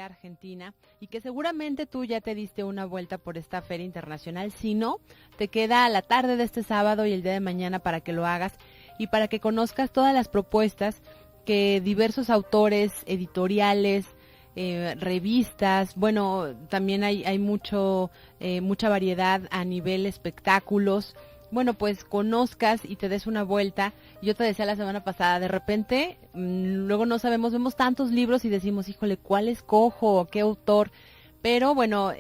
Argentina y que seguramente tú ya te diste una vuelta por esta feria internacional. Si no, te queda la tarde de este sábado y el día de mañana para que lo hagas y para que conozcas todas las propuestas que diversos autores, editoriales, revistas, bueno, también hay mucha variedad a nivel espectáculos. Bueno, pues conozcas y te des una vuelta. Yo te decía la semana pasada, de repente, luego no sabemos, vemos tantos libros y decimos, híjole, ¿cuál escojo? ¿Qué autor? Pero bueno,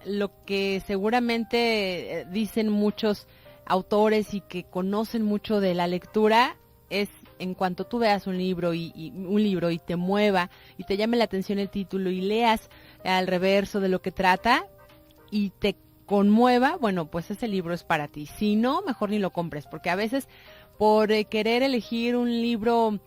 lo que seguramente dicen muchos autores y que conocen mucho de la lectura es en cuanto tú veas un libro y te mueva y te llame la atención el título y leas al reverso de lo que trata y te conmueva, bueno, pues ese libro es para ti. Si no, mejor ni lo compres, porque a veces por querer elegir un libro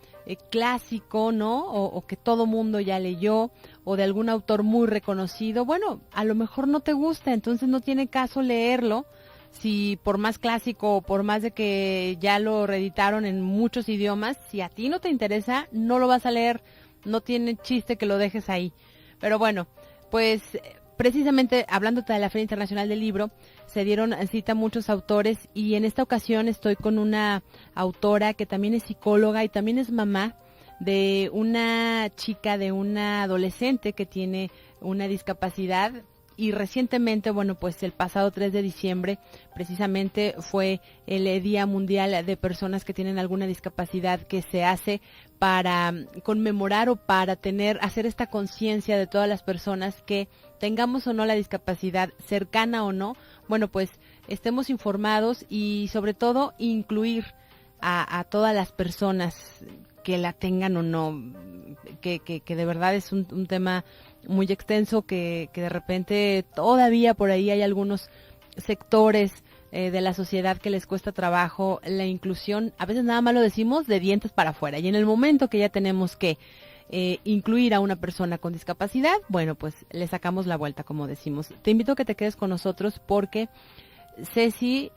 clásico, ¿no? O que todo mundo ya leyó, o de algún autor muy reconocido, bueno, a lo mejor no te gusta, entonces no tiene caso leerlo, si por más clásico o por más de que ya lo reeditaron en muchos idiomas, si a ti no te interesa, no lo vas a leer, no tiene chiste que lo dejes ahí. Pero bueno, pues precisamente hablándote de la Feria Internacional del Libro, se dieron cita muchos autores y en esta ocasión estoy con una autora que también es psicóloga y también es mamá de una chica, de una adolescente que tiene una discapacidad. Y recientemente, bueno, pues el pasado 3 de diciembre precisamente fue el Día Mundial de Personas que tienen alguna discapacidad, que se hace para conmemorar o para hacer esta conciencia de todas las personas que tengamos o no la discapacidad, cercana o no, bueno, pues estemos informados y sobre todo incluir a todas las personas que la tengan o no, que de verdad es un tema muy extenso que de repente todavía por ahí hay algunos sectores de la sociedad que les cuesta trabajo la inclusión. A veces nada más lo decimos de dientes para afuera y en el momento que ya tenemos que incluir a una persona con discapacidad, bueno, pues le sacamos la vuelta, como decimos. Te invito a que te quedes con nosotros porque Ceci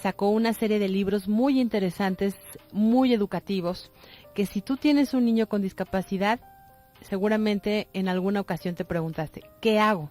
sacó una serie de libros muy interesantes, muy educativos, que si tú tienes un niño con discapacidad, seguramente en alguna ocasión te preguntaste, ¿qué hago?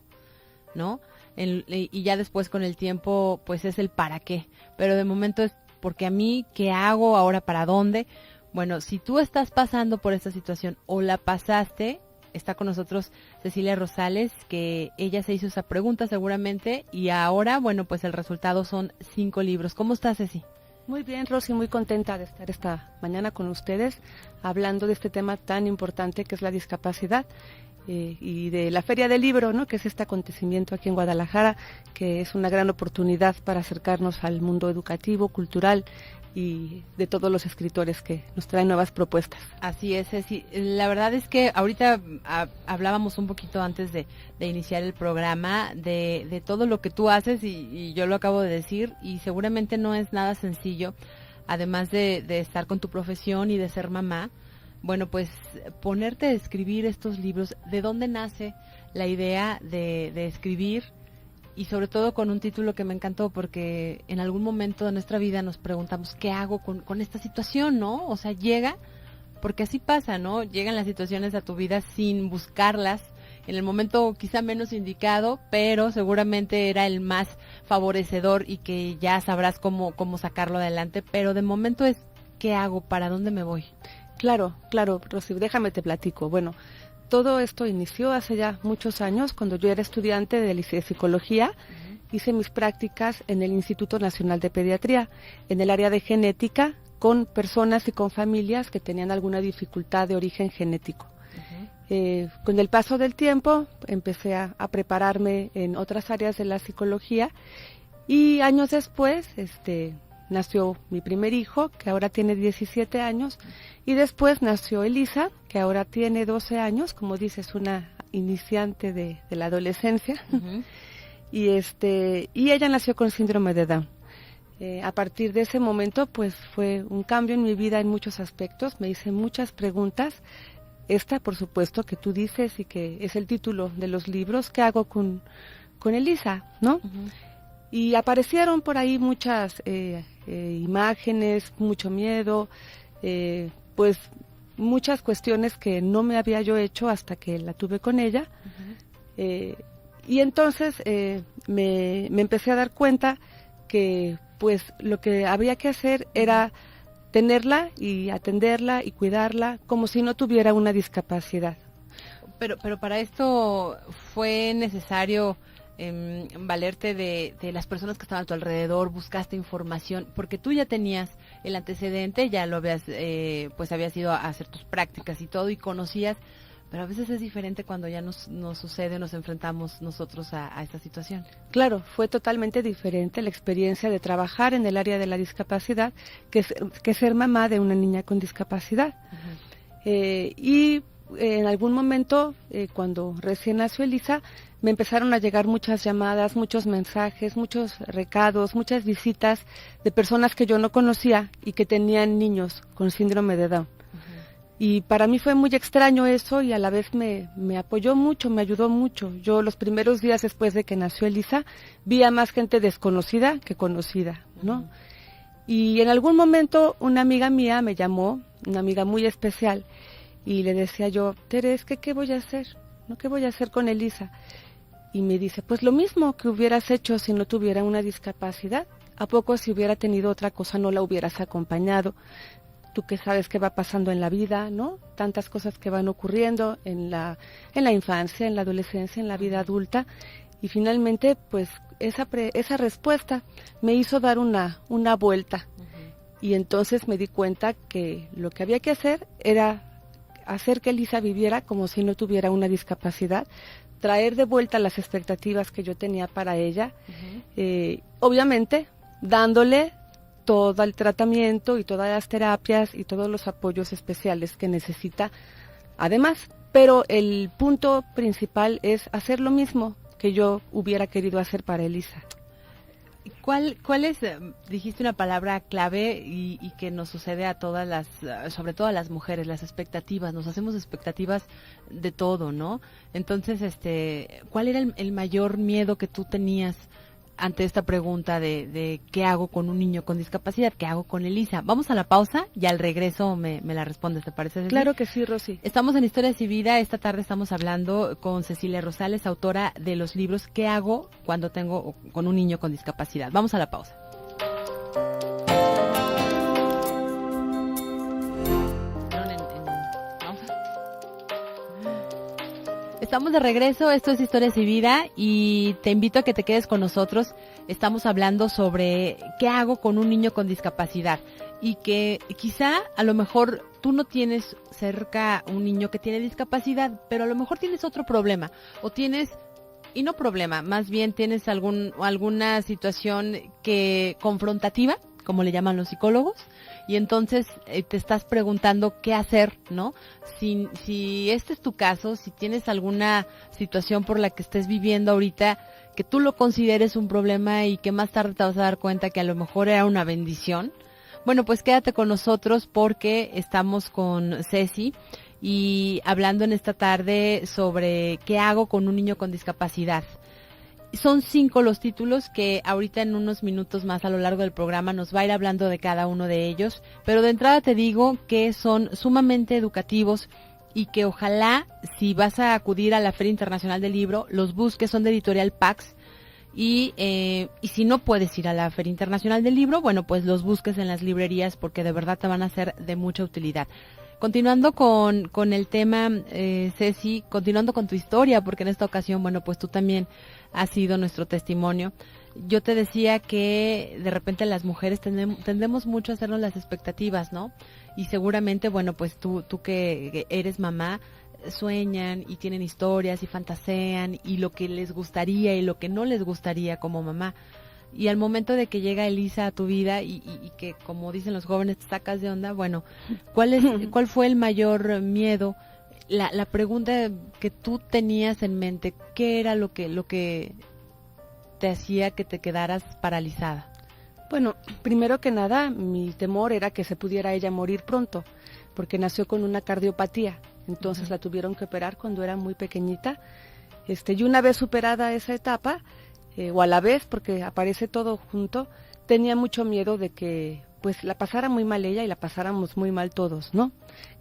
¿No? Y ya después con el tiempo, pues es el para qué. Pero de momento es porque a mí, ¿qué hago? ¿Ahora para dónde? Bueno, si tú estás pasando por esta situación o la pasaste, está con nosotros Cecilia Rosales, que ella se hizo esa pregunta seguramente y ahora, bueno, pues el resultado son 5 libros. ¿Cómo estás, Ceci? Muy bien, Rosy, muy contenta de estar esta mañana con ustedes hablando de este tema tan importante que es la discapacidad y de la Feria del Libro, ¿no? Que es este acontecimiento aquí en Guadalajara, que es una gran oportunidad para acercarnos al mundo educativo, cultural y de todos los escritores que nos traen nuevas propuestas. Así es, Ceci. La verdad es que ahorita hablábamos un poquito antes de iniciar el programa de todo lo que tú haces y yo lo acabo de decir y seguramente no es nada sencillo, además de estar con tu profesión y de ser mamá. Bueno, pues ponerte a escribir estos libros, ¿de dónde nace la idea de escribir? Y sobre todo con un título que me encantó porque en algún momento de nuestra vida nos preguntamos ¿qué hago con esta situación? ¿No? O sea, llega, porque así pasa, ¿no? Llegan las situaciones a tu vida sin buscarlas, en el momento quizá menos indicado, pero seguramente era el más favorecedor y que ya sabrás cómo sacarlo adelante, pero de momento es ¿qué hago? ¿Para dónde me voy? Claro, Rosy, déjame te platico. Bueno, todo esto inició hace ya muchos años, cuando yo era estudiante de psicología. Hice mis prácticas en el Instituto Nacional de Pediatría, en el área de genética, con personas y con familias que tenían alguna dificultad de origen genético. Con el paso del tiempo empecé a prepararme en otras áreas de la psicología y años después nació mi primer hijo, que ahora tiene 17 años, y después nació Elisa, que ahora tiene 12 años, como dices, una iniciante de la adolescencia, y ella nació con síndrome de Down. A partir de ese momento, pues fue un cambio en mi vida en muchos aspectos, me hice muchas preguntas, esta, por supuesto, que tú dices y que es el título de los libros, ¿qué hago con Elisa?, ¿no? Y aparecieron por ahí muchas imágenes, mucho miedo, pues muchas cuestiones que no me había yo hecho hasta que la tuve con ella. Y entonces me empecé a dar cuenta que pues lo que había que hacer era tenerla y atenderla y cuidarla como si no tuviera una discapacidad. Pero para esto fue necesario valerte de las personas que estaban a tu alrededor, buscaste información, porque tú ya tenías el antecedente, ya lo habías, pues habías ido a hacer tus prácticas y todo y conocías, pero a veces es diferente cuando ya nos sucede, nos enfrentamos nosotros a esta situación. Claro, fue totalmente diferente la experiencia de trabajar en el área de la discapacidad que ser mamá de una niña con discapacidad. Y en algún momento, cuando recién nació Elisa, me empezaron a llegar muchas llamadas, muchos mensajes, muchos recados, muchas visitas de personas que yo no conocía y que tenían niños con síndrome de Down. Y para mí fue muy extraño eso y a la vez me apoyó mucho, me ayudó mucho. Yo los primeros días después de que nació Elisa vi a más gente desconocida que conocida, ¿no? Y en algún momento una amiga mía me llamó, una amiga muy especial, y le decía yo, Tere, es que ¿qué voy a hacer? ¿No? ¿Qué voy a hacer con Elisa? Y me dice, pues lo mismo que hubieras hecho si no tuviera una discapacidad. ¿A poco si hubiera tenido otra cosa no la hubieras acompañado? Tú que sabes qué va pasando en la vida, ¿no? Tantas cosas que van ocurriendo en la infancia, en la adolescencia, en la vida adulta. Y finalmente, pues esa respuesta me hizo dar una vuelta. Y entonces me di cuenta que lo que había que hacer era hacer que Elisa viviera como si no tuviera una discapacidad, traer de vuelta las expectativas que yo tenía para ella, obviamente dándole todo el tratamiento y todas las terapias y todos los apoyos especiales que necesita además, pero el punto principal es hacer lo mismo que yo hubiera querido hacer para Elisa. ¿Cuál es, dijiste una palabra clave y que nos sucede a todas las, sobre todo a las mujeres, las expectativas, nos hacemos expectativas de todo, ¿no? Entonces, ¿cuál era el mayor miedo que tú tenías ante esta pregunta de qué hago con un niño con discapacidad, qué hago con Elisa? Vamos a la pausa y al regreso me la respondes, ¿te parece, Ceci? Claro que sí, Rosy. Estamos en Historias y Vida. Esta tarde estamos hablando con Cecilia Rosales, autora de los libros ¿Qué hago cuando tengo con un niño con discapacidad? Vamos a la pausa. Estamos de regreso, esto es Historias y Vida y te invito a que te quedes con nosotros. Estamos hablando sobre qué hago con un niño con discapacidad y que quizá a lo mejor tú no tienes cerca un niño que tiene discapacidad, pero a lo mejor tienes otro problema o tienes, y no problema, más bien tienes alguna situación confrontativa, como le llaman los psicólogos, y entonces te estás preguntando qué hacer, ¿no? Si este es tu caso, si tienes alguna situación por la que estés viviendo ahorita, que tú lo consideres un problema y que más tarde te vas a dar cuenta que a lo mejor era una bendición, bueno, pues quédate con nosotros porque estamos con Ceci y hablando en esta tarde sobre qué hago con un niño con discapacidad. Son 5 los títulos que ahorita en unos minutos más a lo largo del programa nos va a ir hablando de cada uno de ellos, pero de entrada te digo que son sumamente educativos y que ojalá si vas a acudir a la Feria Internacional del Libro, los busques, son de Editorial Pax y si no puedes ir a la Feria Internacional del Libro, bueno, pues los busques en las librerías porque de verdad te van a ser de mucha utilidad. Continuando con el tema, Ceci, continuando con tu historia, porque en esta ocasión, bueno, pues tú también has sido nuestro testimonio. Yo te decía que de repente las mujeres tendemos mucho a hacernos las expectativas, ¿no? Y seguramente, bueno, pues tú que eres mamá, sueñan y tienen historias y fantasean y lo que les gustaría y lo que no les gustaría como mamá. Y al momento de que llega Elisa a tu vida y que, como dicen los jóvenes, te sacas de onda, bueno, ¿cuál fue el mayor miedo? La pregunta que tú tenías en mente, ¿qué era lo que te hacía que te quedaras paralizada? Bueno, primero que nada, mi temor era que se pudiera ella morir pronto, porque nació con una cardiopatía, entonces la tuvieron que operar cuando era muy pequeñita, y una vez superada esa etapa, o a la vez, porque aparece todo junto, tenía mucho miedo de que pues la pasara muy mal ella y la pasáramos muy mal todos, ¿no?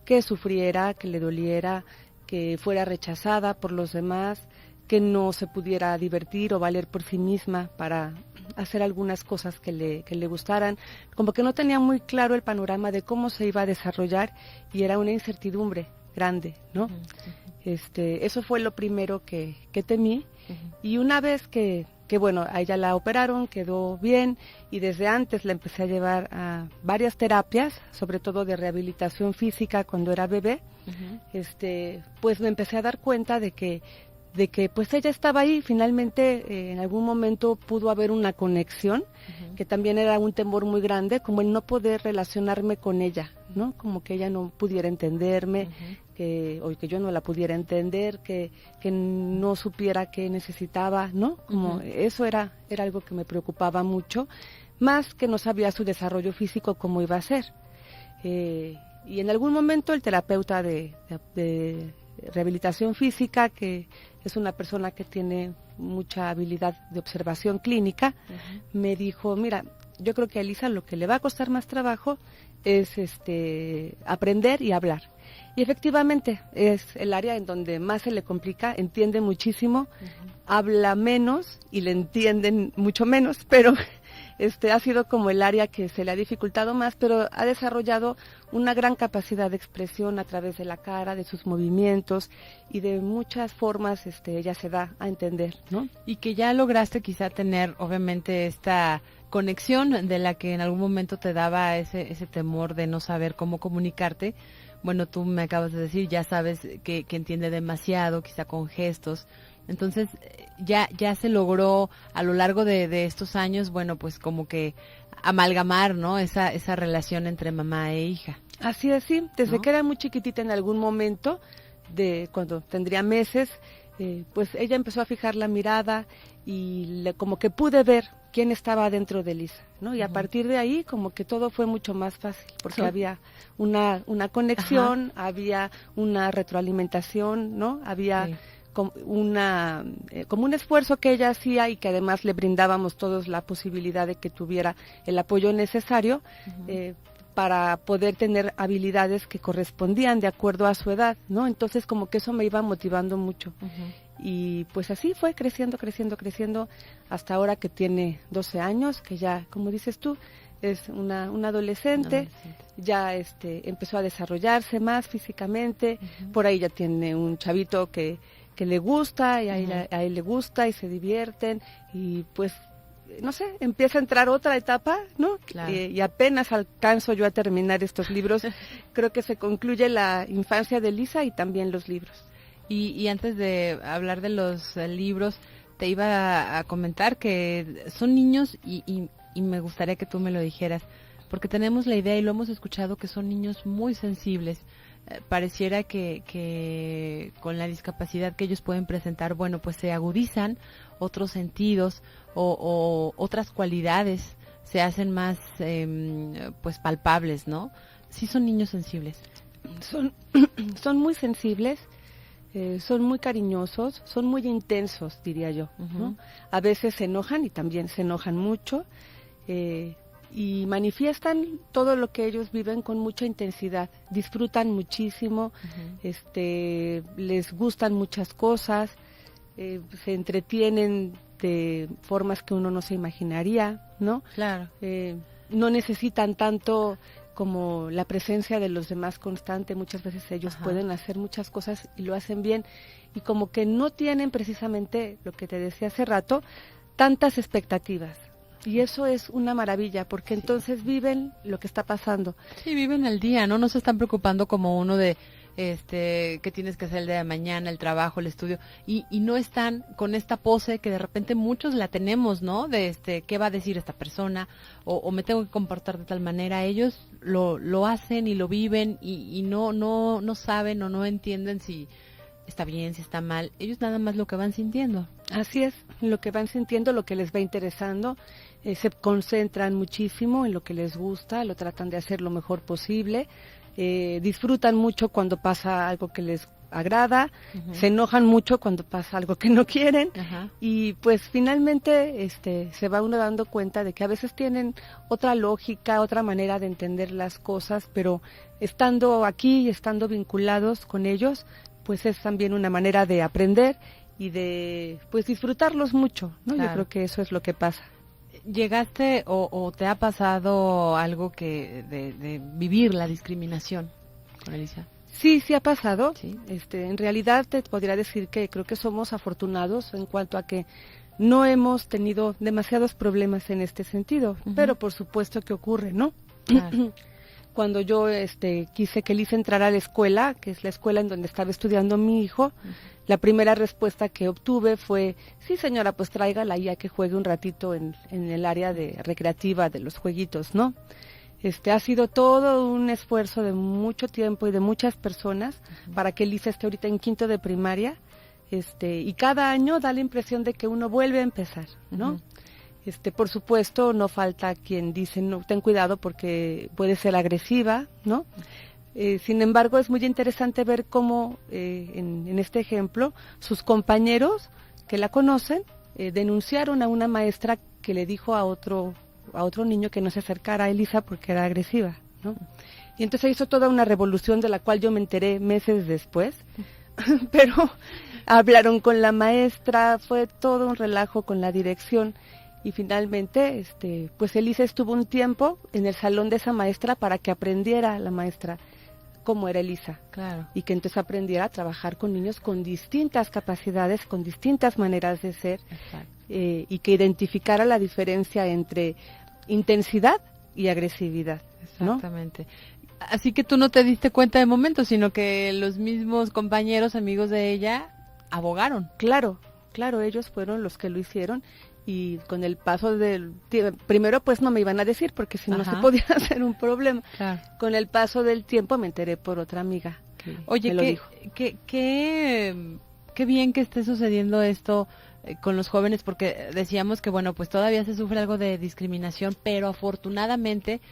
Que sufriera, que le doliera, que fuera rechazada por los demás, que no se pudiera divertir o valer por sí misma para hacer algunas cosas que le gustaran, como que no tenía muy claro el panorama de cómo se iba a desarrollar y era una incertidumbre grande, ¿no? Eso fue lo primero que temí, y una vez que bueno, a ella la operaron, quedó bien, y desde antes la empecé a llevar a varias terapias, sobre todo de rehabilitación física cuando era bebé, pues me empecé a dar cuenta de que pues ella estaba ahí, finalmente en algún momento pudo haber una conexión, que también era un temor muy grande, como el no poder relacionarme con ella, ¿no? Como que ella no pudiera entenderme, o que yo no la pudiera entender, que no supiera qué necesitaba, ¿no? Como eso era algo que me preocupaba mucho, más que no sabía su desarrollo físico cómo iba a ser. Y en algún momento el terapeuta de rehabilitación física, que es una persona que tiene mucha habilidad de observación clínica, me dijo, mira, yo creo que a Elisa lo que le va a costar más trabajo es aprender y hablar. Y efectivamente es el área en donde más se le complica, entiende muchísimo, habla menos y le entienden mucho menos, pero ha sido como el área que se le ha dificultado más, pero ha desarrollado una gran capacidad de expresión a través de la cara, de sus movimientos, y de muchas formas ella se da a entender, ¿no? Y que ya lograste quizá tener, obviamente, esta conexión de la que en algún momento te daba ese temor de no saber cómo comunicarte. Bueno, tú me acabas de decir, ya sabes que entiende demasiado, quizá con gestos. Entonces, ya se logró a lo largo de estos años, bueno, pues como que amalgamar, ¿no? Esa relación entre mamá e hija. Así es, sí. Desde ¿no? que era muy chiquitita, en algún momento, cuando tendría meses, pues ella empezó a fijar la mirada y como que pude ver quién estaba dentro de Elisa, ¿no? Y a partir de ahí como que todo fue mucho más fácil, porque había una conexión, había una retroalimentación, ¿no? Había como un esfuerzo que ella hacía, y que además le brindábamos todos la posibilidad de que tuviera el apoyo necesario para poder tener habilidades que correspondían de acuerdo a su edad, ¿no? Entonces como que eso me iba motivando mucho. Y pues así fue creciendo hasta ahora que tiene 12 años, que ya, como dices tú, es una adolescente, ya empezó a desarrollarse más físicamente, por ahí ya tiene un chavito que le gusta, y a él le gusta y se divierten, y pues no sé, empieza a entrar otra etapa, ¿no? Claro. Y apenas alcanzo yo a terminar estos libros. Creo que se concluye la infancia de Elisa y también los libros. Y antes de hablar de los libros, te iba a comentar que son niños y me gustaría que tú me lo dijeras, porque tenemos la idea y lo hemos escuchado que son niños muy sensibles. Pareciera que con la discapacidad que ellos pueden presentar, bueno, pues se agudizan otros sentidos o otras cualidades se hacen más pues palpables, ¿no? Sí son niños sensibles. Son muy sensibles, son muy cariñosos, son muy intensos, diría yo, ¿no? A veces se enojan y también se enojan mucho, y manifiestan todo lo que ellos viven con mucha intensidad, disfrutan muchísimo, les gustan muchas cosas, se entretienen de formas que uno no se imaginaría, ¿no? Claro. No necesitan tanto como la presencia de los demás constante. Muchas veces ellos pueden hacer muchas cosas y lo hacen bien, y como que no tienen precisamente, lo que te decía hace rato, tantas expectativas. Y eso es una maravilla, porque entonces viven lo que está pasando. Sí, viven el día, ¿no? No se están preocupando como uno de qué tienes que hacer el día de mañana, el trabajo, el estudio, y no están con esta pose que de repente muchos la tenemos, ¿no? De qué va a decir esta persona, o me tengo que comportar de tal manera. Ellos lo hacen y lo viven, y no saben o no entienden si está bien, si está mal. Ellos nada más lo que van sintiendo. Así es, lo que van sintiendo, lo que les va interesando, se concentran muchísimo en lo que les gusta, lo tratan de hacer lo mejor posible, disfrutan mucho cuando pasa algo que les agrada, se enojan mucho cuando pasa algo que no quieren, y pues finalmente se va uno dando cuenta de que a veces tienen otra lógica, otra manera de entender las cosas, pero estando aquí y estando vinculados con ellos, pues es también una manera de aprender y de pues disfrutarlos mucho, ¿no? Claro. Yo creo que eso es lo que pasa. ¿Llegaste o te ha pasado algo que de vivir la discriminación con Elisa? Sí, sí ha pasado. ¿Sí? En realidad te podría decir que creo que somos afortunados en cuanto a que no hemos tenido demasiados problemas en este sentido, pero por supuesto que ocurre, ¿no? Claro. Cuando yo quise que Elisa entrara a la escuela, que es la escuela en donde estaba estudiando mi hijo, la primera respuesta que obtuve fue: sí señora, pues tráigala y a que juegue un ratito en el área recreativa de los jueguitos, ¿no? Ha sido todo un esfuerzo de mucho tiempo y de muchas personas para que Elisa esté ahorita en quinto de primaria, y cada año da la impresión de que uno vuelve a empezar, ¿no? Por supuesto, no falta quien dice, no, ten cuidado porque puede ser agresiva, ¿no? Sin embargo, es muy interesante ver cómo, en este ejemplo, sus compañeros que la conocen denunciaron a una maestra que le dijo a otro niño que no se acercara a Elisa porque era agresiva, ¿no? Y entonces hizo toda una revolución de la cual yo me enteré meses después, pero hablaron con la maestra, fue todo un relajo con la dirección. Y finalmente, pues Elisa estuvo un tiempo en el salón de esa maestra para que aprendiera la maestra cómo era Elisa. Claro. Y que entonces aprendiera a trabajar con niños con distintas capacidades, con distintas maneras de ser, y que identificara la diferencia entre intensidad y agresividad, ¿no? Exactamente. Así que tú no te diste cuenta de momento, sino que los mismos compañeros, amigos de ella, abogaron. Claro, ellos fueron los que lo hicieron. Y con el paso del tiempo, primero pues no me iban a decir porque si no se podía hacer un problema. Claro. Con el paso del tiempo me enteré por otra amiga que me lo dijo. Qué bien que esté sucediendo esto con los jóvenes, porque decíamos que bueno, pues todavía se sufre algo de discriminación, pero afortunadamente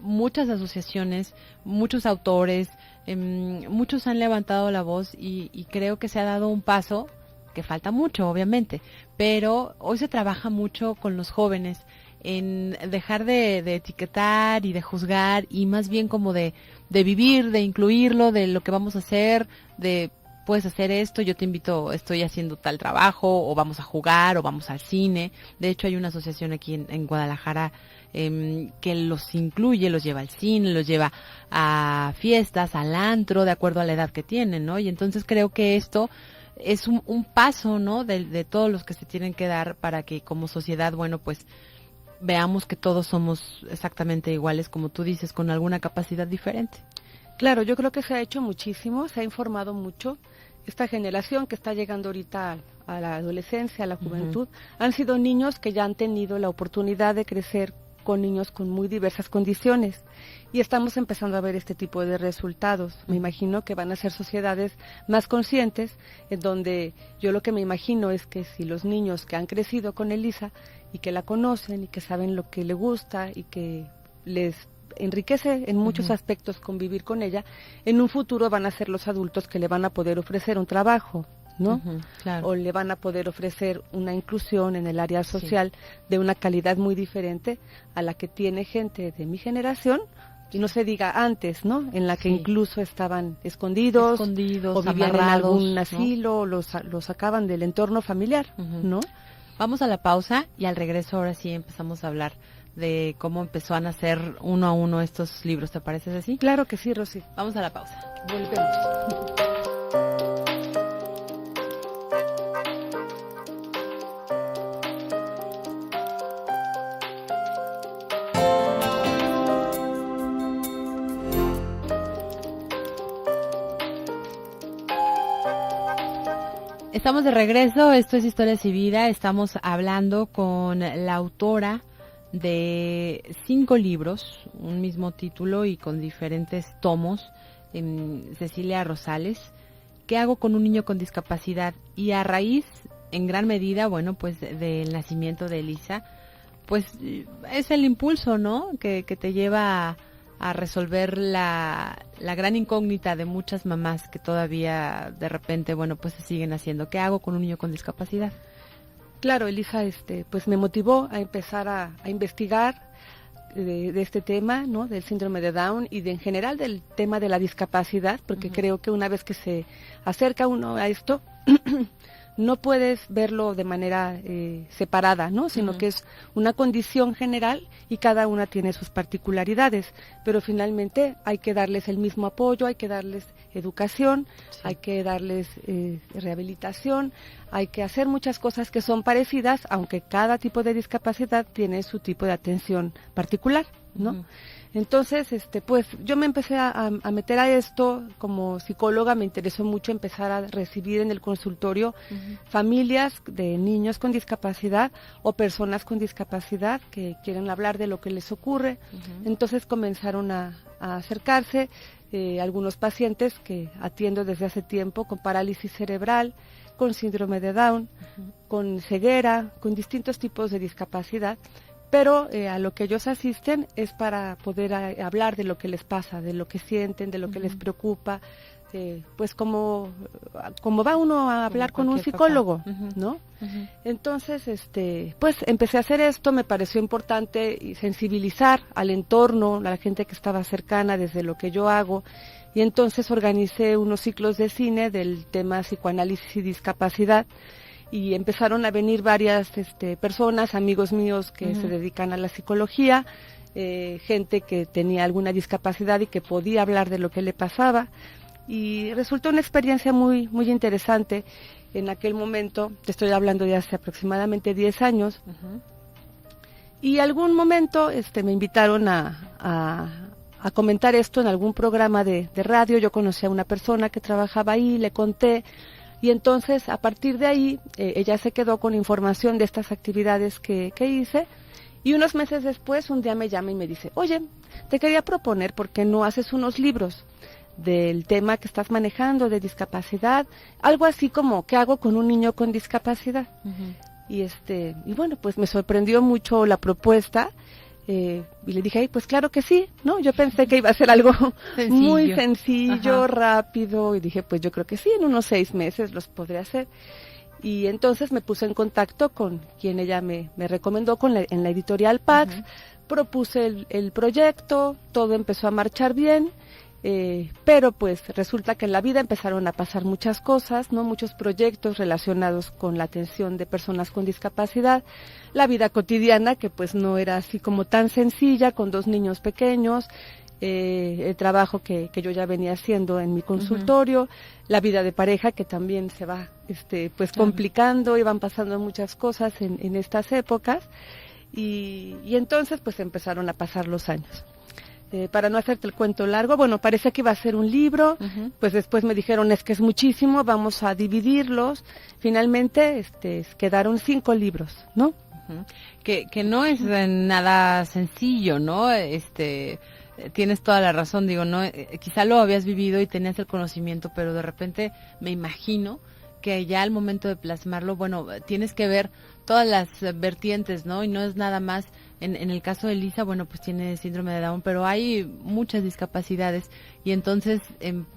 muchas asociaciones, muchos autores, muchos han levantado la voz y creo que se ha dado un paso, que falta mucho obviamente, pero hoy se trabaja mucho con los jóvenes en dejar de etiquetar y de juzgar, y más bien como de vivir, de incluirlo, de lo que vamos a hacer, de puedes hacer esto, yo te invito, estoy haciendo tal trabajo, o vamos a jugar, o vamos al cine. De hecho hay una asociación aquí en Guadalajara que los incluye, los lleva al cine, los lleva a fiestas, al antro, de acuerdo a la edad que tienen, ¿no? Y entonces creo que esto es un paso, ¿no? De todos los que se tienen que dar para que como sociedad, bueno, pues veamos que todos somos exactamente iguales, como tú dices, con alguna capacidad diferente. Claro, yo creo que se ha hecho muchísimo, se ha informado mucho. Esta generación que está llegando ahorita a la adolescencia, a la juventud, han sido niños que ya han tenido la oportunidad de crecer con niños con muy diversas condiciones, y estamos empezando a ver este tipo de resultados. Me imagino que van a ser sociedades más conscientes, en donde yo lo que me imagino es que si los niños que han crecido con Elisa y que la conocen y que saben lo que le gusta y que les enriquece en muchos aspectos convivir con ella, en un futuro van a ser los adultos que le van a poder ofrecer un trabajo, ¿no? Claro. O le van a poder ofrecer una inclusión en el área social de una calidad muy diferente a la que tiene gente de mi generación, y no se diga antes, ¿no? En la que incluso estaban escondidos o vivían en algún asilo, ¿no? Los sacaban del entorno familiar, ¿no? Vamos a la pausa y al regreso ahora sí empezamos a hablar de cómo empezó a nacer uno a uno estos libros. ¿Te parece así? Claro que sí, Rosy. Vamos a la pausa. Volvemos. Estamos de regreso, esto es Historias y Vida. Estamos hablando con la autora de 5 libros, un mismo título y con diferentes tomos, Cecilia Rosales. ¿Qué hago con un niño con discapacidad? Y a raíz, en gran medida, bueno, pues del nacimiento de Elisa, pues es el impulso, ¿no? Que te lleva a resolver la gran incógnita de muchas mamás que todavía de repente, bueno, pues se siguen haciendo. ¿Qué hago con un niño con discapacidad? Claro, Elisa, pues me motivó a empezar a investigar de este tema, ¿no? Del síndrome de Down y en general del tema de la discapacidad, porque creo que una vez que se acerca uno a esto, no puedes verlo de manera separada, ¿no? Sino que es una condición general y cada una tiene sus particularidades, pero finalmente hay que darles el mismo apoyo, hay que darles educación, hay que darles rehabilitación, hay que hacer muchas cosas que son parecidas, aunque cada tipo de discapacidad tiene su tipo de atención particular, ¿no? Entonces, pues yo me empecé a meter a esto como psicóloga, me interesó mucho empezar a recibir en el consultorio familias de niños con discapacidad o personas con discapacidad que quieren hablar de lo que les ocurre. Entonces comenzaron a acercarse algunos pacientes que atiendo desde hace tiempo con parálisis cerebral, con síndrome de Down, con ceguera, con distintos tipos de discapacidad. Pero a lo que ellos asisten es para poder hablar de lo que les pasa, de lo que sienten, de lo que les preocupa, pues como va uno a hablar con un psicólogo, ¿no? Entonces, pues empecé a hacer esto, me pareció importante sensibilizar al entorno, a la gente que estaba cercana desde lo que yo hago, y entonces organicé unos ciclos de cine del tema psicoanálisis y discapacidad, y empezaron a venir varias personas, amigos míos que se dedican a la psicología, gente que tenía alguna discapacidad y que podía hablar de lo que le pasaba, y resultó una experiencia muy, muy interesante. En aquel momento, te estoy hablando de hace aproximadamente 10 años, y algún momento me invitaron a comentar esto en algún programa de radio. Yo conocí a una persona que trabajaba ahí, le conté. Y entonces, a partir de ahí, ella se quedó con información de estas actividades que hice, y unos meses después, un día me llama y me dice, oye, te quería proponer, ¿por qué no haces unos libros del tema que estás manejando, de discapacidad? Algo así como, ¿qué hago con un niño con discapacidad? Y bueno, pues me sorprendió mucho la propuesta. Y le dije, pues claro que sí, ¿no? Yo pensé que iba a ser algo muy sencillo, rápido, y dije, pues yo creo que sí, en unos 6 meses los podré hacer. Y entonces me puse en contacto con quien ella me recomendó en la editorial Pax, propuse el proyecto, todo empezó a marchar bien, pero pues resulta que en la vida empezaron a pasar muchas cosas, ¿no? Muchos proyectos relacionados con la atención de personas con discapacidad, la vida cotidiana que pues no era así como tan sencilla, con 2 niños pequeños, el trabajo que yo ya venía haciendo en mi consultorio, la vida de pareja que también se va pues complicando, y van pasando muchas cosas en estas épocas, y entonces pues empezaron a pasar los años. Para no hacerte el cuento largo, bueno, parecía que iba a ser un libro, pues después me dijeron, es que es muchísimo, vamos a dividirlos. Finalmente quedaron 5 libros, ¿no? Que no es nada sencillo, ¿no? Tienes toda la razón, digo, no, quizá lo habías vivido y tenías el conocimiento, pero de repente me imagino que ya al momento de plasmarlo, bueno, tienes que ver todas las vertientes, ¿no? Y no es nada más, en el caso de Elisa, bueno, pues tiene síndrome de Down, pero hay muchas discapacidades, y entonces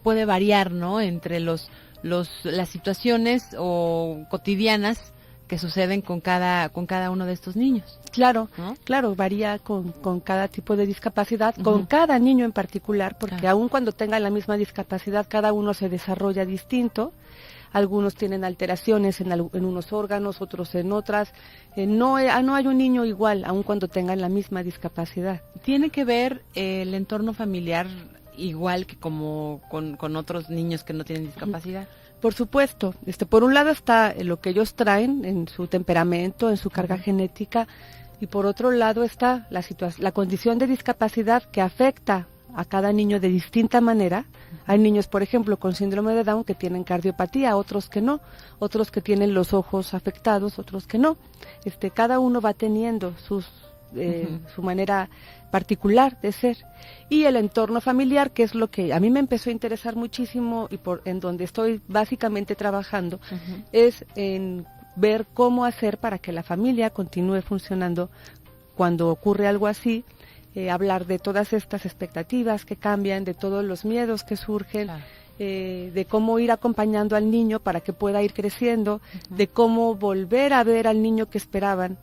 puede variar, ¿no? Entre las situaciones o cotidianas que suceden con cada uno de estos niños. Claro, ¿no? Claro, varía con cada tipo de discapacidad, con cada niño en particular, porque aun cuando tengan la misma discapacidad, cada uno se desarrolla distinto. Algunos tienen alteraciones en unos órganos, otros en otras. No hay un niño igual, aun cuando tengan la misma discapacidad. ¿Tiene que ver el entorno familiar igual que como con otros niños que no tienen discapacidad? Por supuesto. Por un lado está lo que ellos traen en su temperamento, en su carga genética, y por otro lado está la condición de discapacidad que afecta a cada niño de distinta manera. Hay niños, por ejemplo, con síndrome de Down que tienen cardiopatía, otros que no, otros que tienen los ojos afectados, otros que no. Cada uno va teniendo su manera particular de ser. Y el entorno familiar, que es lo que a mí me empezó a interesar muchísimo y en donde estoy básicamente trabajando, es en ver cómo hacer para que la familia continúe funcionando cuando ocurre algo así. hablar de todas estas expectativas que cambian, de todos los miedos que surgen, Claro. De cómo ir acompañando al niño para que pueda ir creciendo, de cómo volver a ver al niño que esperaban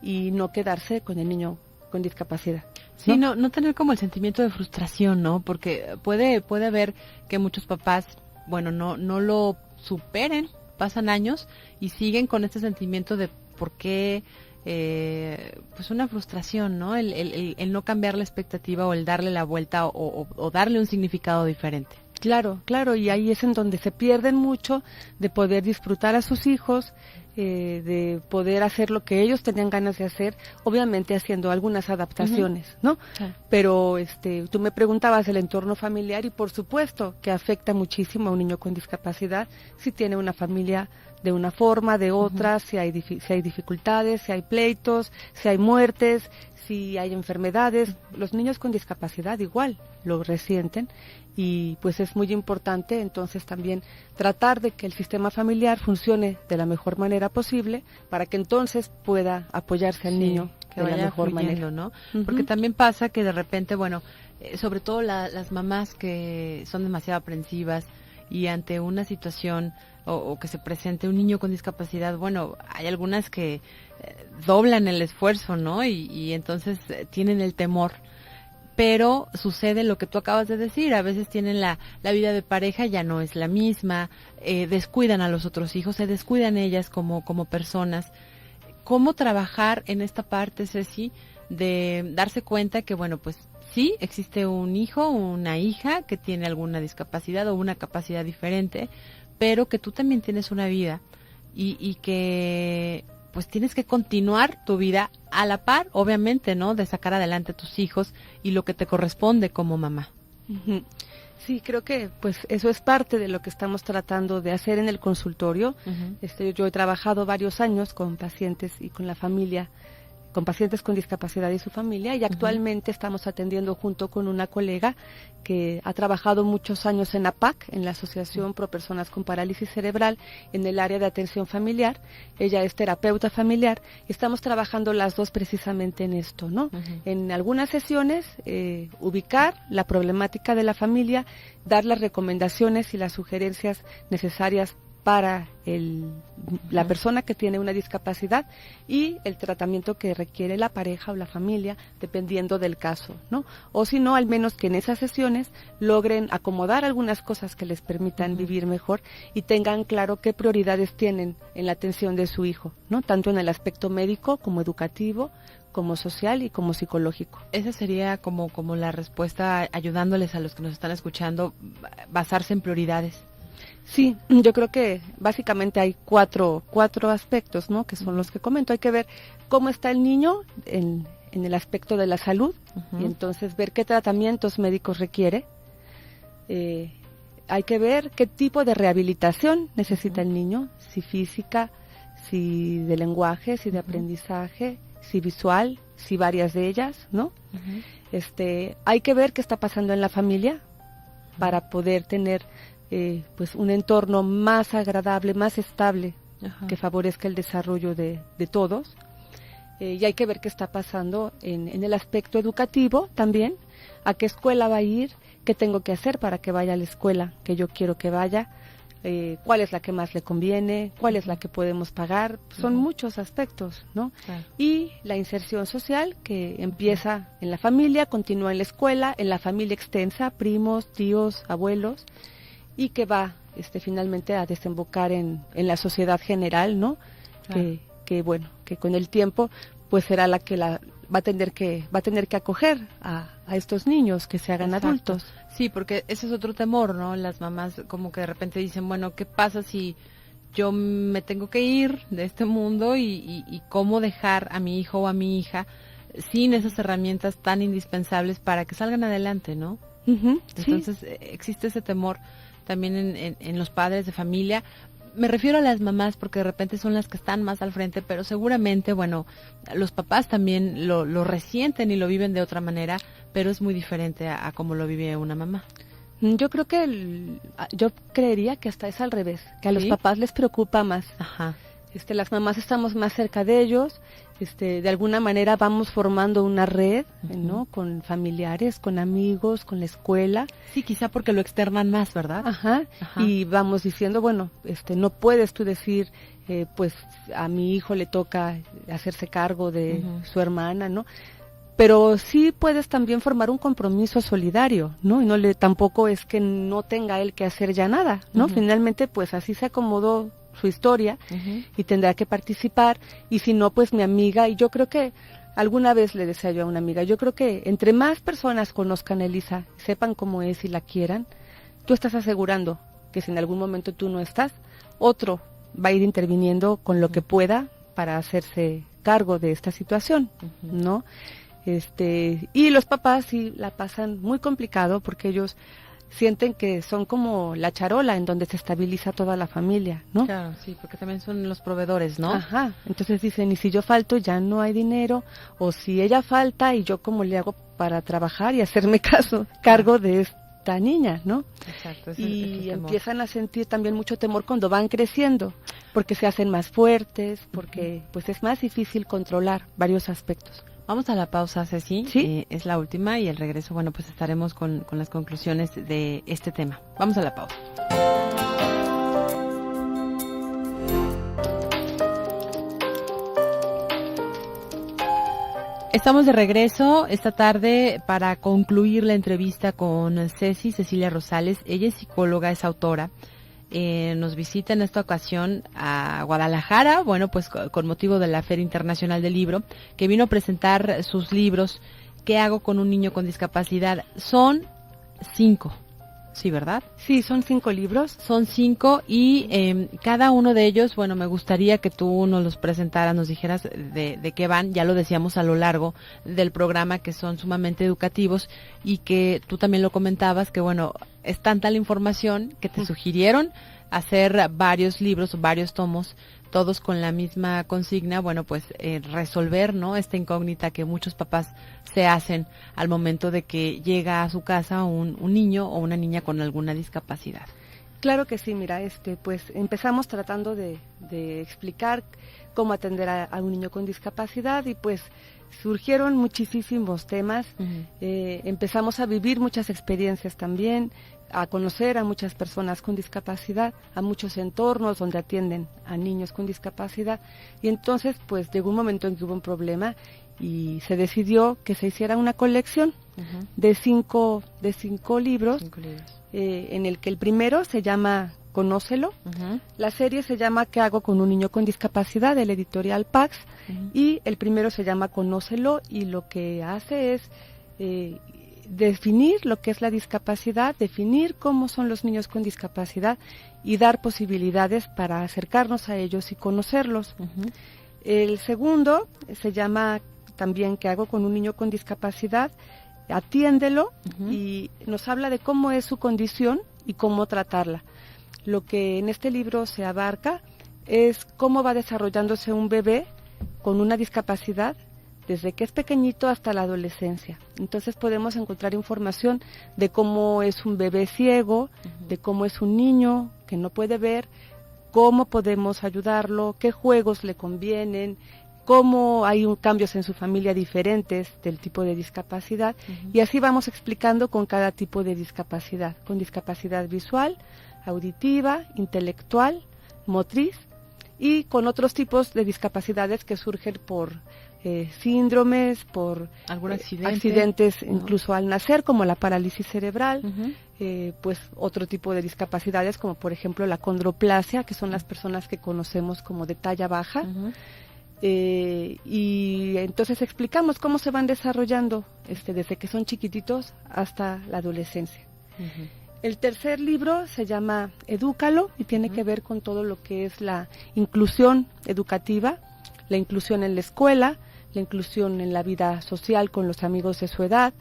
y no quedarse con el niño con discapacidad. Sí, no tener como el sentimiento de frustración, ¿no? Porque puede haber que muchos papás, bueno, no lo superen, pasan años y siguen con este sentimiento de por qué, pues una frustración, ¿no? El no cambiar la expectativa o el darle la vuelta o darle un significado diferente. Claro, claro, y ahí es en donde se pierden mucho de poder disfrutar a sus hijos, de poder hacer lo que ellos tenían ganas de hacer, obviamente haciendo algunas adaptaciones, ¿no? Claro. Pero tú me preguntabas del entorno familiar y por supuesto que afecta muchísimo a un niño con discapacidad si tiene una familia de una forma, de otra, si hay dificultades, si hay pleitos, si hay muertes, si hay enfermedades. Los niños con discapacidad igual lo resienten y pues es muy importante entonces también tratar de que el sistema familiar funcione de la mejor manera posible para que entonces pueda apoyarse al niño que de la vaya mejor fluyendo, manera, ¿no? Porque también pasa que de repente, bueno, sobre todo las mamás que son demasiado aprensivas y ante una situación o que se presente un niño con discapacidad, bueno, hay algunas que doblan el esfuerzo, ¿no? Y entonces tienen el temor. Pero sucede lo que tú acabas de decir, a veces tienen la vida de pareja ya no es la misma, descuidan a los otros hijos, se descuidan ellas como personas. ¿Cómo trabajar en esta parte, Ceci, de darse cuenta que, bueno, pues sí, existe un hijo, una hija que tiene alguna discapacidad o una capacidad diferente, pero que tú también tienes una vida y que pues tienes que continuar tu vida a la par, obviamente, ¿no? De sacar adelante a tus hijos y lo que te corresponde como mamá. Uh-huh. Sí, creo que pues eso es parte de lo que estamos tratando de hacer en el consultorio. Uh-huh. Yo he trabajado varios años con pacientes y con la familia, con pacientes con discapacidad y su familia, y actualmente estamos atendiendo junto con una colega que ha trabajado muchos años en APAC, en la Asociación Pro Personas con Parálisis Cerebral, en el área de atención familiar. Ella es terapeuta familiar y estamos trabajando las dos precisamente en esto, ¿no? En algunas sesiones, ubicar la problemática de la familia, dar las recomendaciones y las sugerencias necesarias para la persona que tiene una discapacidad y el tratamiento que requiere la pareja o la familia, dependiendo del caso, ¿no? O si no, al menos que en esas sesiones logren acomodar algunas cosas que les permitan vivir mejor y tengan claro qué prioridades tienen en la atención de su hijo, ¿no? Tanto en el aspecto médico como educativo, como social y como psicológico. Esa sería como la respuesta, ayudándoles a los que nos están escuchando, basarse en prioridades. Sí, yo creo que básicamente hay cuatro aspectos, ¿no? Que son los que comento. Hay que ver cómo está el niño en el aspecto de la salud y entonces ver qué tratamientos médicos requiere. Hay que ver qué tipo de rehabilitación necesita el niño, si física, si de lenguaje, si de aprendizaje, si visual, si varias de ellas, ¿no? Hay que ver qué está pasando en la familia para poder tener pues un entorno más agradable, más estable, que favorezca el desarrollo de todos. Y hay que ver qué está pasando en el aspecto educativo también, a qué escuela va a ir, qué tengo que hacer para que vaya a la escuela que yo quiero que vaya, cuál es la que más le conviene, cuál es la que podemos pagar. Son muchos aspectos, ¿no? Claro. Y la inserción social que empieza en la familia, continúa en la escuela, en la familia extensa, primos, tíos, abuelos, y que va finalmente a desembocar en la sociedad general, ¿no? Claro. Que bueno, que con el tiempo pues será la que va a tener que acoger a estos niños que se hagan adultos. Sí, porque ese es otro temor, ¿no? Las mamás como que de repente dicen, bueno, ¿qué pasa si yo me tengo que ir de este mundo y cómo dejar a mi hijo o a mi hija sin esas herramientas tan indispensables para que salgan adelante, ¿no? Entonces existe ese temor también en los padres de familia. Me refiero a las mamás porque de repente son las que están más al frente, pero seguramente, bueno, los papás también lo resienten y lo viven de otra manera, pero es muy diferente a cómo lo vive una mamá. Yo creo que yo creería que hasta es al revés, que a los papás les preocupa más las mamás estamos más cerca de ellos, de alguna manera vamos formando una red, ¿no? Con familiares, con amigos, con la escuela. Sí, quizá porque lo externan más, ¿verdad? Ajá. Y vamos diciendo, bueno, no puedes tú decir, pues a mi hijo le toca hacerse cargo de su hermana, ¿no? Pero sí puedes también formar un compromiso solidario, ¿no? Y tampoco es que no tenga él que hacer ya nada, ¿no? Finalmente, pues así se acomodó su historia y tendrá que participar, y si no, pues mi amiga, y yo creo que alguna vez le decía yo a una amiga, yo creo que entre más personas conozcan a Elisa, sepan cómo es y la quieran, tú estás asegurando que si en algún momento tú no estás, otro va a ir interviniendo con lo que pueda para hacerse cargo de esta situación, ¿no? Y los papás sí la pasan muy complicado porque ellos sienten que son como la charola en donde se estabiliza toda la familia, ¿no? Claro, sí, porque también son los proveedores, ¿no? Ajá, entonces dicen, y si yo falto ya no hay dinero, o si ella falta y yo cómo le hago para trabajar y hacerme cargo de esta niña, ¿no? Exacto. Y empiezan a sentir también mucho temor cuando van creciendo, porque se hacen más fuertes, porque pues es más difícil controlar varios aspectos. Vamos a la pausa, Ceci. ¿Sí? Es la última, y el regreso, bueno, pues estaremos con las conclusiones de este tema. Vamos a la pausa. Estamos de regreso esta tarde para concluir la entrevista con Cecilia Rosales. Ella es psicóloga, es autora. Nos visita en esta ocasión a Guadalajara, bueno, pues con motivo de la Feria Internacional del Libro, que vino a presentar sus libros, ¿Qué hago con un niño con discapacidad? Son 5, ¿sí, verdad? Sí, son 5 libros. Son 5 y cada uno de ellos, bueno, me gustaría que tú nos los presentaras, nos dijeras de qué van. Ya lo decíamos a lo largo del programa, que son sumamente educativos, y que tú también lo comentabas, que bueno, es tanta la información que te sugirieron hacer varios libros, varios tomos, todos con la misma consigna, bueno, pues resolver, ¿no?, esta incógnita que muchos papás se hacen al momento de que llega a su casa un niño o una niña con alguna discapacidad. Claro que sí, mira, pues empezamos tratando de explicar cómo atender a un niño con discapacidad, y pues surgieron muchísimos temas. Empezamos a vivir muchas experiencias también, a conocer a muchas personas con discapacidad, a muchos entornos donde atienden a niños con discapacidad, y entonces pues llegó un momento en que hubo un problema y se decidió que se hiciera una colección de cinco libros, en el que el primero se llama Conócelo, la serie se llama ¿Qué hago con un niño con discapacidad?, del editorial Pax, y el primero se llama Conócelo, y lo que hace es definir lo que es la discapacidad, definir cómo son los niños con discapacidad y dar posibilidades para acercarnos a ellos y conocerlos. El segundo se llama también ¿Qué hago con un niño con discapacidad? Atiéndelo, y nos habla de cómo es su condición y cómo tratarla. Lo que en este libro se abarca es cómo va desarrollándose un bebé con una discapacidad desde que es pequeñito hasta la adolescencia. Entonces podemos encontrar información de cómo es un bebé ciego, de cómo es un niño que no puede ver, cómo podemos ayudarlo, qué juegos le convienen, cómo hay cambios en su familia diferentes del tipo de discapacidad, y así vamos explicando con cada tipo de discapacidad, con discapacidad visual, auditiva, intelectual, motriz, y con otros tipos de discapacidades que surgen por síndromes, por algún accidentes incluso al nacer, como la parálisis cerebral, pues otro tipo de discapacidades como por ejemplo la condroplasia, que son las personas que conocemos como de talla baja. Y entonces explicamos cómo se van desarrollando desde que son chiquititos hasta la adolescencia. El tercer libro se llama Edúcalo, y tiene que ver con todo lo que es la inclusión educativa, la inclusión en la escuela, la inclusión en la vida social con los amigos de su edad,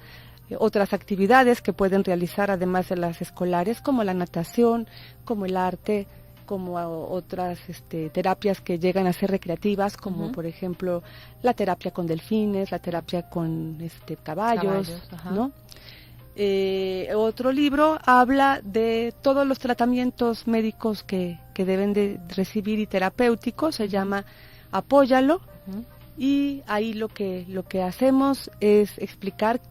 otras actividades que pueden realizar además de las escolares, como la natación, como el arte, como otras terapias que llegan a ser recreativas, como por ejemplo la terapia con delfines, la terapia con caballos, ¿no? Otro libro habla de todos los tratamientos médicos que deben de recibir y terapéuticos, se llama Apóyalo, y ahí lo que hacemos es explicar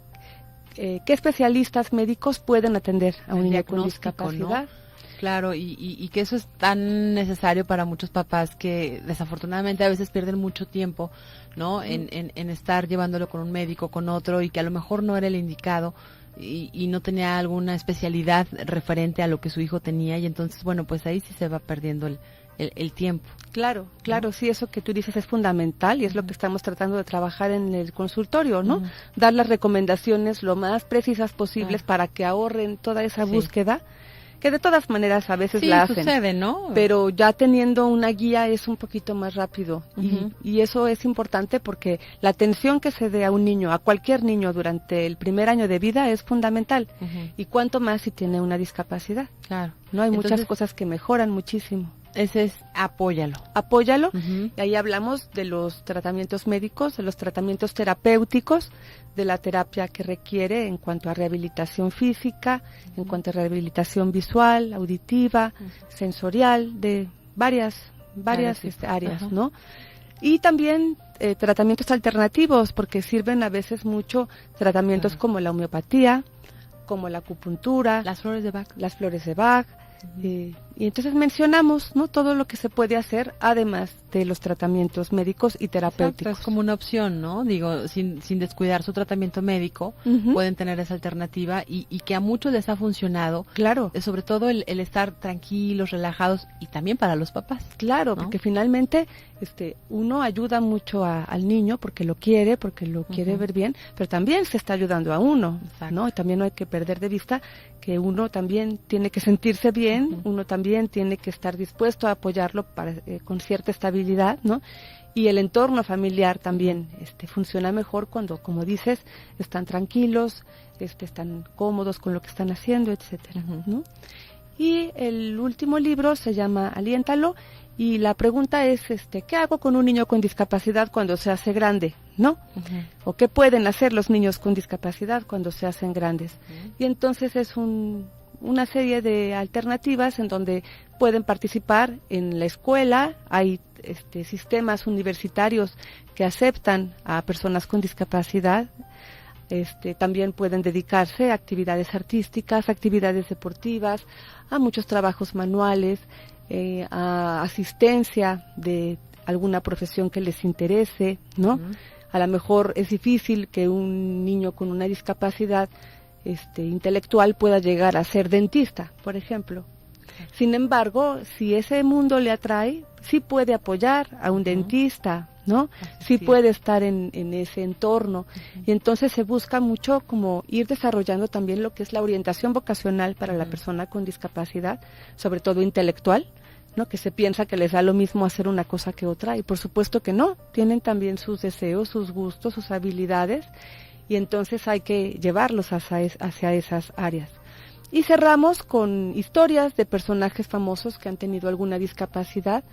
qué especialistas médicos pueden atender a un niño con discapacidad. ¿No? Claro, y que eso es tan necesario para muchos papás que desafortunadamente a veces pierden mucho tiempo, ¿no? En estar llevándolo con un médico, con otro, y que a lo mejor no era el indicado y no tenía alguna especialidad referente a lo que su hijo tenía, y entonces, bueno, pues ahí sí se va perdiendo el tiempo. Claro, ¿no? Sí, eso que tú dices es fundamental y es lo que estamos tratando de trabajar en el consultorio, ¿no? Dar las recomendaciones lo más precisas posibles para que ahorren toda esa búsqueda, que de todas maneras a veces la hacen. Sucede, ¿no? Pero ya teniendo una guía es un poquito más rápido y eso es importante porque la atención que se dé a un niño, a cualquier niño durante el primer año de vida es fundamental y cuanto más si tiene una discapacidad. Claro. No hay muchas cosas que mejoran muchísimo. Ese es Apóyalo. Apóyalo, y ahí hablamos de los tratamientos médicos, de los tratamientos terapéuticos, de la terapia que requiere en cuanto a rehabilitación física, en cuanto a rehabilitación visual, auditiva, sensorial, de varias áreas, ¿no? Y también tratamientos alternativos, porque sirven a veces mucho tratamientos como la homeopatía, como la acupuntura, las flores de Bach. Y entonces mencionamos, ¿no?, todo lo que se puede hacer además de los tratamientos médicos y terapéuticos. Exacto, es como una opción, ¿no? Digo, sin descuidar su tratamiento médico, pueden tener esa alternativa y que a muchos les ha funcionado. Claro. Sobre todo el estar tranquilos, relajados, y también para los papás. Claro, ¿no? Porque finalmente uno ayuda mucho al niño porque lo quiere ver bien, pero también se está ayudando a uno, ¿no? Y también no hay que perder de vista que uno también tiene que sentirse bien, uno también tiene que estar dispuesto a apoyarlo con cierta estabilidad, ¿no? Y el entorno familiar también funciona mejor cuando, como dices, están tranquilos, están cómodos con lo que están haciendo, etcétera, ¿no? Y el último libro se llama Aliéntalo, y la pregunta es, ¿qué hago con un niño con discapacidad cuando se hace grande, no? ¿O qué pueden hacer los niños con discapacidad cuando se hacen grandes? Y entonces es una serie de alternativas en donde pueden participar en la escuela. Hay sistemas universitarios que aceptan a personas con discapacidad. También pueden dedicarse a actividades artísticas, actividades deportivas, a muchos trabajos manuales, a asistencia de alguna profesión que les interese, ¿no? A lo mejor es difícil que un niño con una discapacidad intelectual pueda llegar a ser dentista, por ejemplo. Sin embargo, si ese mundo le atrae, sí puede apoyar a un dentista, ¿no? Sí puede estar en ese entorno. Y entonces se busca mucho como ir desarrollando también lo que es la orientación vocacional para la persona con discapacidad, sobre todo intelectual, ¿no? Que se piensa que les da lo mismo hacer una cosa que otra, y por supuesto que no. Tienen también sus deseos, sus gustos, sus habilidades, y entonces hay que llevarlos hacia esas áreas. Y cerramos con historias de personajes famosos que han tenido alguna discapacidad.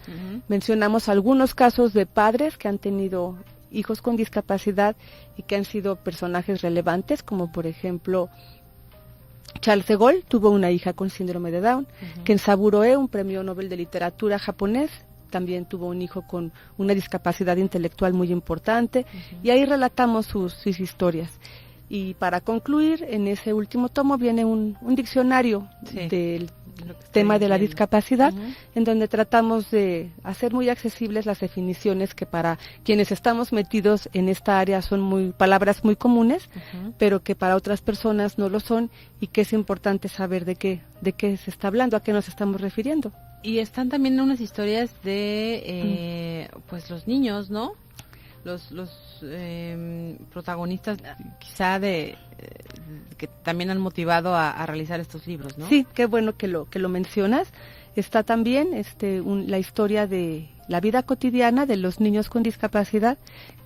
Mencionamos algunos casos de padres que han tenido hijos con discapacidad y que han sido personajes relevantes, como por ejemplo Charles de Gaulle tuvo una hija con síndrome de Down. Kensaburo Oe, un premio Nobel de literatura japonés, también tuvo un hijo con una discapacidad intelectual muy importante, y ahí relatamos sus historias. Y para concluir, en ese último tomo viene un diccionario del tema de la discapacidad, en donde tratamos de hacer muy accesibles las definiciones que para quienes estamos metidos en esta área son palabras muy comunes, pero que para otras personas no lo son, y que es importante saber de qué se está hablando, a qué nos estamos refiriendo. Y están también unas historias de pues los niños, ¿no? Los protagonistas quizá que también han motivado a realizar estos libros, ¿no? Sí, qué bueno que lo mencionas. Está también la historia de la vida cotidiana de los niños con discapacidad,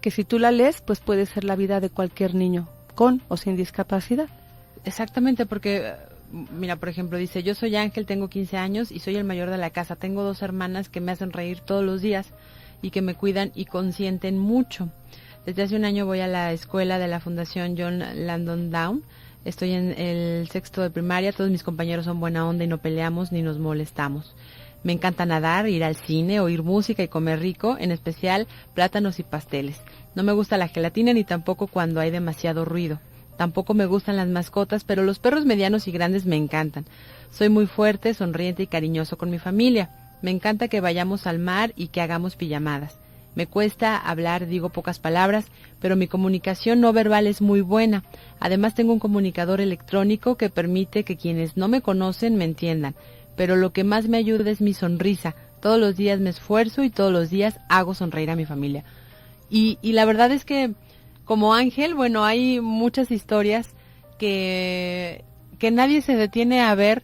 que si tú la lees, pues puede ser la vida de cualquier niño con o sin discapacidad. Exactamente, porque mira, por ejemplo, dice: yo soy Ángel, tengo 15 años y soy el mayor de la casa. Tengo 2 hermanas que me hacen reír todos los días y que me cuidan y consienten mucho. Desde hace un año voy a la escuela de la Fundación John Langdon Down. Estoy en el 6º de primaria, todos mis compañeros son buena onda y no peleamos ni nos molestamos. Me encanta nadar, ir al cine, oír música y comer rico, en especial plátanos y pasteles. No me gusta la gelatina ni tampoco cuando hay demasiado ruido. Tampoco me gustan las mascotas, pero los perros medianos y grandes me encantan. Soy muy fuerte, sonriente y cariñoso con mi familia. Me encanta que vayamos al mar y que hagamos pijamadas. Me cuesta hablar, digo pocas palabras, pero mi comunicación no verbal es muy buena. Además tengo un comunicador electrónico que permite que quienes no me conocen me entiendan. Pero lo que más me ayuda es mi sonrisa. Todos los días me esfuerzo y todos los días hago sonreír a mi familia. Y la verdad es que como Ángel, bueno, hay muchas historias que nadie se detiene a ver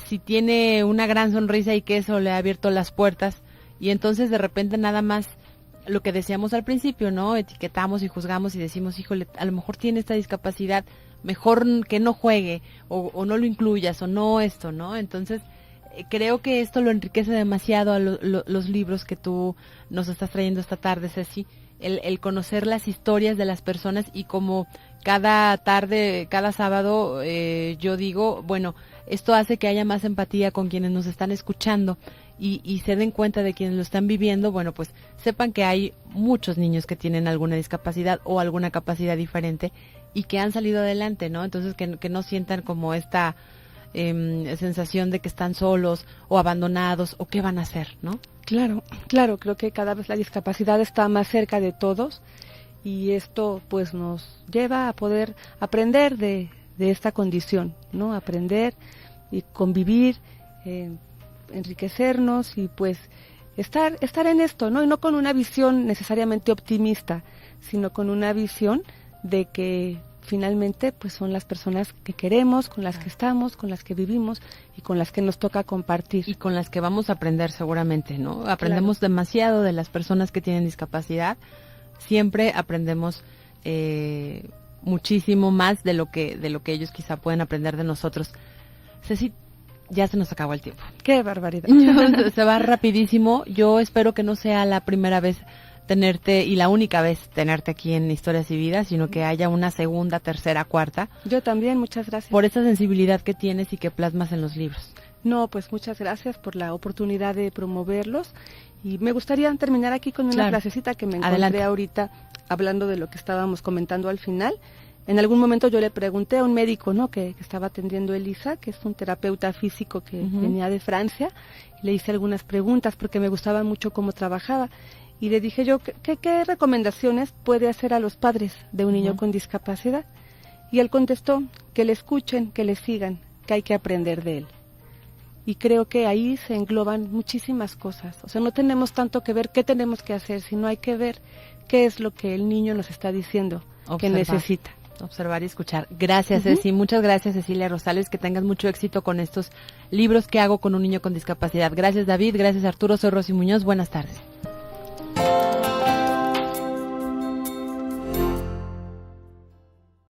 si tiene una gran sonrisa y que eso le ha abierto las puertas. Y entonces de repente nada más lo que decíamos al principio, ¿no? Etiquetamos y juzgamos y decimos, híjole, a lo mejor tiene esta discapacidad, mejor que no juegue o no lo incluyas o no esto, ¿no? Entonces creo que esto lo enriquece demasiado a los libros que tú nos estás trayendo esta tarde, Ceci, el conocer las historias de las personas y como cada tarde, cada sábado yo digo, bueno, esto hace que haya más empatía con quienes nos están escuchando y se den cuenta de quienes lo están viviendo, bueno, pues sepan que hay muchos niños que tienen alguna discapacidad o alguna capacidad diferente y que han salido adelante, ¿no? Entonces que no sientan como esta sensación de que están solos o abandonados o qué van a hacer, ¿no? Claro, creo que cada vez la discapacidad está más cerca de todos y esto pues nos lleva a poder aprender de esta condición, ¿no? Aprender y convivir, enriquecernos y pues estar en esto, ¿no? Y no con una visión necesariamente optimista, sino con una visión de que finalmente pues son las personas que queremos, con las que estamos, con las que vivimos y con las que nos toca compartir. Y con las que vamos a aprender seguramente, ¿no? Aprendemos demasiado de las personas que tienen discapacidad, siempre aprendemos muchísimo más de lo que ellos quizá pueden aprender de nosotros. Ceci, ya se nos acabó el tiempo. ¡Qué barbaridad! Se va rapidísimo. Yo espero que no sea la primera vez tenerte y la única vez tenerte aquí en Historias y Vidas, sino que haya una segunda, tercera, cuarta. Yo también, muchas gracias. Por esa sensibilidad que tienes y que plasmas en los libros. No, pues muchas gracias por la oportunidad de promoverlos y me gustaría terminar aquí con una frasecita que me encontré ahorita hablando de lo que estábamos comentando al final. En algún momento yo le pregunté a un médico, ¿no?, que estaba atendiendo Elisa, que es un terapeuta físico que venía de Francia, y le hice algunas preguntas porque me gustaba mucho cómo trabajaba. Y le dije yo, ¿qué recomendaciones puede hacer a los padres de un niño con discapacidad? Y él contestó, que le escuchen, que le sigan, que hay que aprender de él. Y creo que ahí se engloban muchísimas cosas. O sea, no tenemos tanto que ver qué tenemos que hacer, sino hay que ver qué es lo que el niño nos está diciendo que necesita. Observar y escuchar. Gracias, Ceci. Muchas gracias, Cecilia Rosales. Que tengas mucho éxito con estos libros que hago con un niño con discapacidad. Gracias, David. Gracias, Arturo. Soy Rosy Muñoz. Buenas tardes.